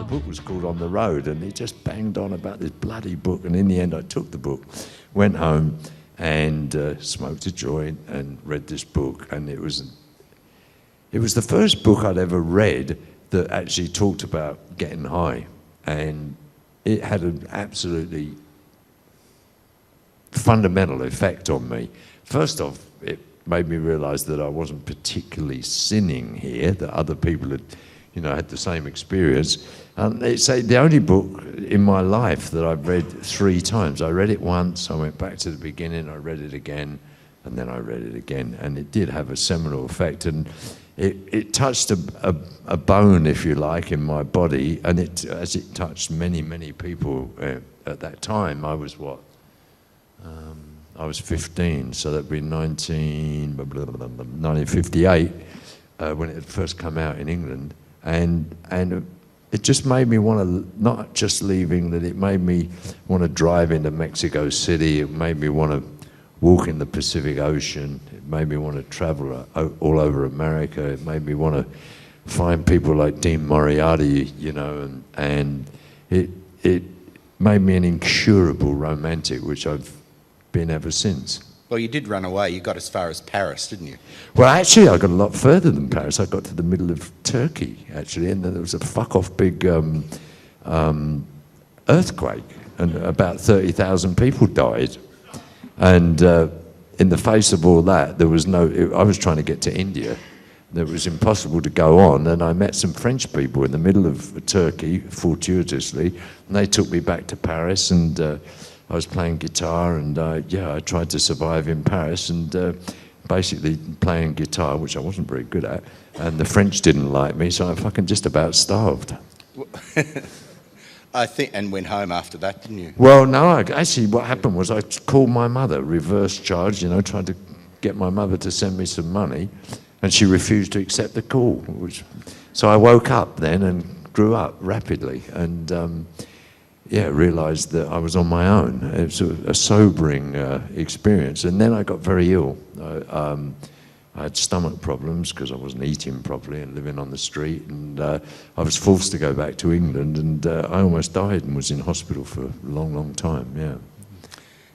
The book was called On the Road, and he just banged on about this bloody book. And in the end, I took the book, went home, and smoked a joint and read this book. And it was the first book I'd ever read that actually talked about getting high, and it had an absolutely fundamental effect on me. First off, it made me realize that I wasn't particularly sinning here, that other people had, had the same experience. And it's the only book in my life that I've read 3 times. I read it once, I went back to the beginning, I read it again, and then I read it again. And it did have a seminal effect. And it touched a bone, if you like, in my body. And as it touched many, many people at that time. I was what? I was 15, so that'd be 1958 when it had first come out in England, and it just made me want to, not just leave England, it made me want to drive into Mexico City, it made me want to walk in the Pacific Ocean, it made me want to travel all over America, it made me want to find people like Dean Moriarty, and it made me an incurable romantic, which I've been ever since. Well, you did run away. You got as far as Paris, didn't you? Well, actually, I got a lot further than Paris. I got to the middle of Turkey, actually, and there was a fuck-off big earthquake, and about 30,000 people died. And in the face of all that, I was trying to get to India. It was impossible to go on, and I met some French people in the middle of Turkey, fortuitously, and they took me back to Paris, and I was playing guitar, and I tried to survive in Paris, and basically playing guitar, which I wasn't very good at, and the French didn't like me, so I fucking just about starved. I think, and went home after that, didn't you? Well, no, actually what happened was I called my mother, reverse charge, tried to get my mother to send me some money, and she refused to accept the call. So I woke up then and grew up rapidly, and realised that I was on my own. It was a sobering experience. And then I got very ill. I had stomach problems because I wasn't eating properly and living on the street. And I was forced to go back to England, and I almost died and was in hospital for a long, long time, yeah.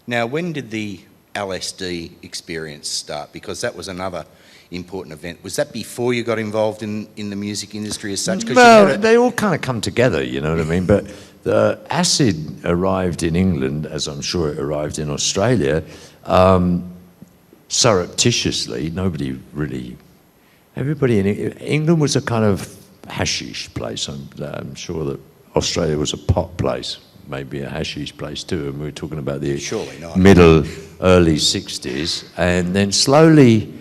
Now, when did the LSD experience start? Because that was another important event. Was that before you got involved in the music industry as such? Well, they all kind of come together, you know what I mean? But the acid arrived in England, as I'm sure it arrived in Australia, surreptitiously. Everybody in England was a kind of hashish place. I'm sure that Australia was a pot place, maybe a hashish place too, and we were talking about the early 60s, and then slowly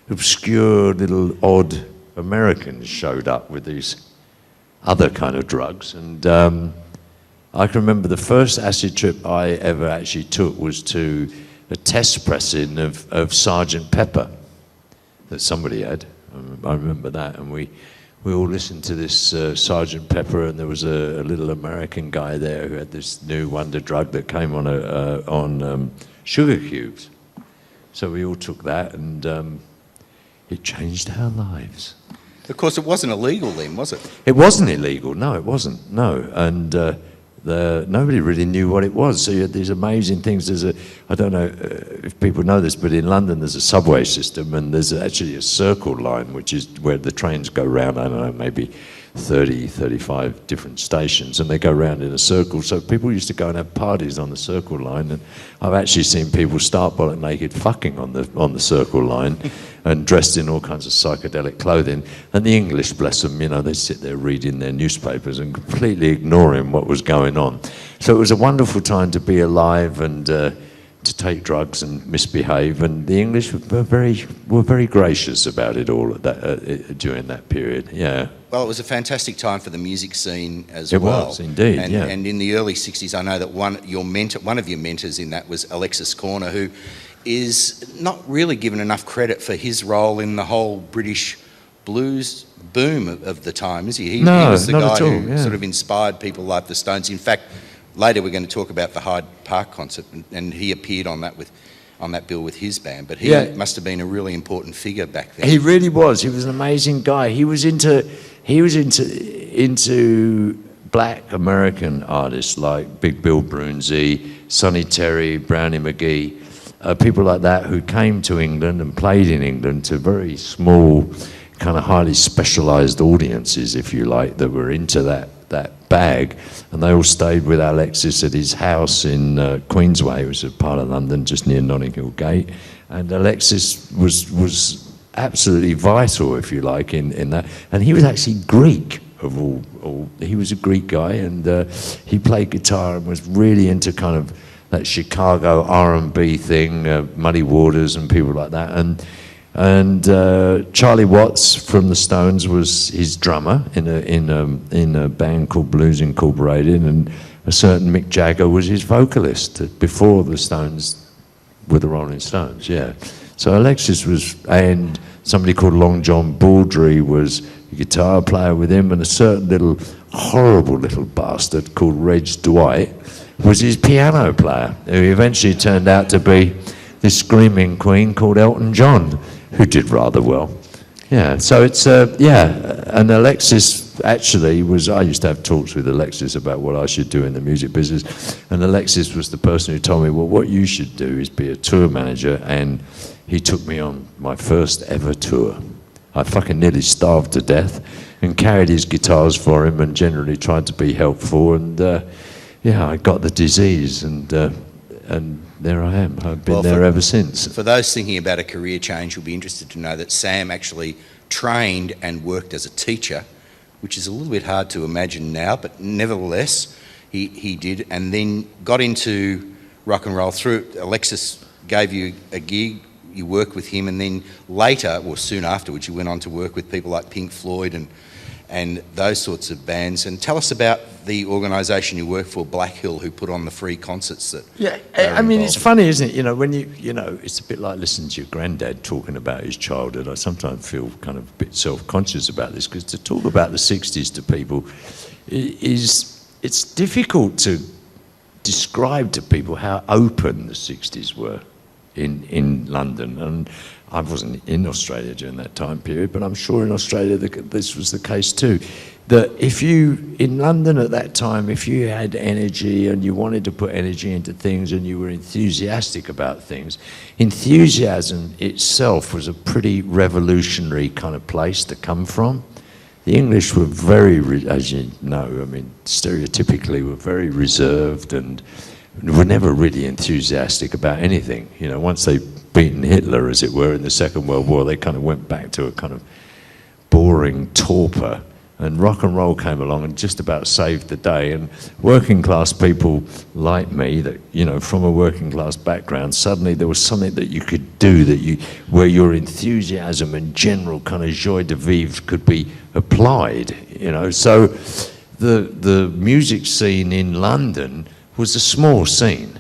obscure little odd Americans showed up with these other kind of drugs, and I can remember the first acid trip I ever actually took was to a test pressing of Sergeant Pepper that somebody had. I remember that, and we all listened to this Sergeant Pepper, and there was a little American guy there who had this new wonder drug that came on sugar cubes. So we all took that, and it changed our lives. Of course, it wasn't illegal then, was it? It wasn't illegal. No, it wasn't. No, and nobody really knew what it was. So you had these amazing things. I don't know if people know this, but in London there's a subway system, and there's actually a circle line, which is where the trains go round, I don't know, maybe 30, 35 different stations, and they go round in a circle. So people used to go and have parties on the circle line, and I've actually seen people start bollock naked fucking on the circle line and dressed in all kinds of psychedelic clothing. And the English, bless them, they sit there reading their newspapers and completely ignoring what was going on. So it was a wonderful time to be alive and to take drugs and misbehave, and the English were very gracious about it all during that period. Yeah. Well, it was a fantastic time for the music scene as well. It was indeed. And in the early '60s, I know that one of your mentors in that was Alexis Corner, who is not really given enough credit for his role in the whole British blues boom of the time, is he? He was the guy who sort of inspired people like the Stones. In fact, later we're going to talk about the Hyde Park concert, and he appeared on that bill with his band. But he must have been a really important figure back then. He really was. He was an amazing guy. He was into black American artists like Big Bill Broonzy, Sonny Terry, Brownie McGee, people like that who came to England and played in England to very small, kind of highly specialised audiences, if you like, that were into that bag. And they all stayed with Alexis at his house in Queensway, which is a part of London just near Notting Hill Gate. And Alexis was absolutely vital, if you like, in that. And he was actually Greek. He was a Greek guy, and he played guitar and was really into kind of that Chicago R&B thing, Muddy Waters and people like that. And Charlie Watts from the Stones was his drummer in a band called Blues Incorporated, and a certain Mick Jagger was his vocalist before the Stones were the Rolling Stones. Yeah. So Alexis was, and somebody called Long John Baldry was a guitar player with him, and a certain little horrible little bastard called Reg Dwight was his piano player, who eventually turned out to be this screaming queen called Elton John, who did rather well. Yeah, so it's, and Alexis actually was, I used to have talks with Alexis about what I should do in the music business, and Alexis was the person who told me, well, what you should do is be a tour manager, and he took me on my first ever tour. I fucking nearly starved to death and carried his guitars for him and generally tried to be helpful, and I got the disease, and there I am. I've been there ever since. For those thinking about a career change, you'll be interested to know that Sam actually trained and worked as a teacher, which is a little bit hard to imagine now, but nevertheless, he did, and then got into rock and roll through. Alexis gave you a gig, you worked with him, and then later, or soon afterwards, you went on to work with people like Pink Floyd and those sorts of bands. And tell us about the organisation you work for, Black Hill, who put on the free concerts that. Yeah, I mean, it's funny, isn't it? When it's a bit like listening to your granddad talking about his childhood. I sometimes feel kind of a bit self-conscious about this, because to talk about the 60s to people it's difficult to describe to people how open the 60s were in London. And I wasn't in Australia during that time period, but I'm sure in Australia this was the case too. That in London at that time, if you had energy and you wanted to put energy into things and you were enthusiastic about things, enthusiasm itself was a pretty revolutionary kind of place to come from. The English were very, as you know, I mean, stereotypically were very reserved and were never really enthusiastic about anything. Once they'd beaten Hitler, as it were, in the Second World War, they kind of went back to a kind of boring torpor. And rock and roll came along and just about saved the day. And working class people like me, that from a working class background, suddenly there was something that you could do where your enthusiasm and general kind of joie de vivre could be applied. So the music scene in London was a small scene,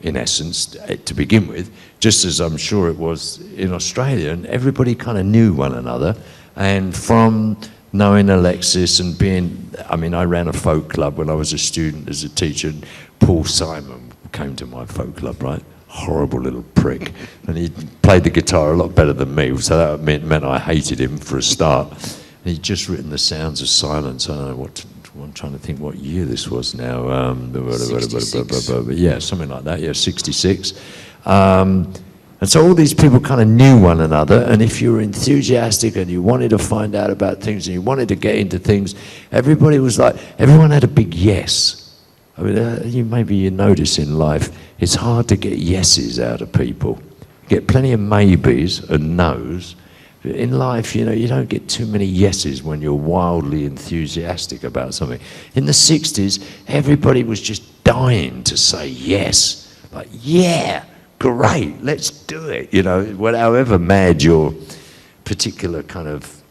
in essence, to begin with, just as I'm sure it was in Australia, and everybody kind of knew one another. And from knowing Alexis and I ran a folk club when I was a student as a teacher, and Paul Simon came to my folk club, right? Horrible little prick. And he played the guitar a lot better than me, so that meant I hated him for a start. And he'd just written The Sounds of Silence. I don't know I'm trying to think what year this was now. 66. Yeah, something like that. Yeah, 66. And so all these people kind of knew one another, and if you were enthusiastic and you wanted to find out about things and you wanted to get into things, everyone had a big yes. I mean, you notice in life, it's hard to get yeses out of people. You get plenty of maybes and no's. In life, you don't get too many yeses when you're wildly enthusiastic about something. In the 60s, everybody was just dying to say yes. Like, yeah, great, let's do it. However mad your particular kind of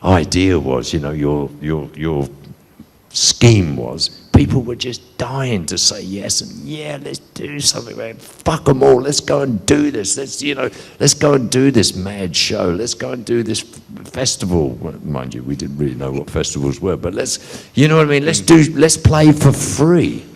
idea was, your scheme was, people were just dying to say yes, and yeah, let's do something, man. Fuck them all, let's go and do this. Let's go and do this mad show. Let's go and do this festival. Well, mind you, we didn't really know what festivals were, but let's play for free.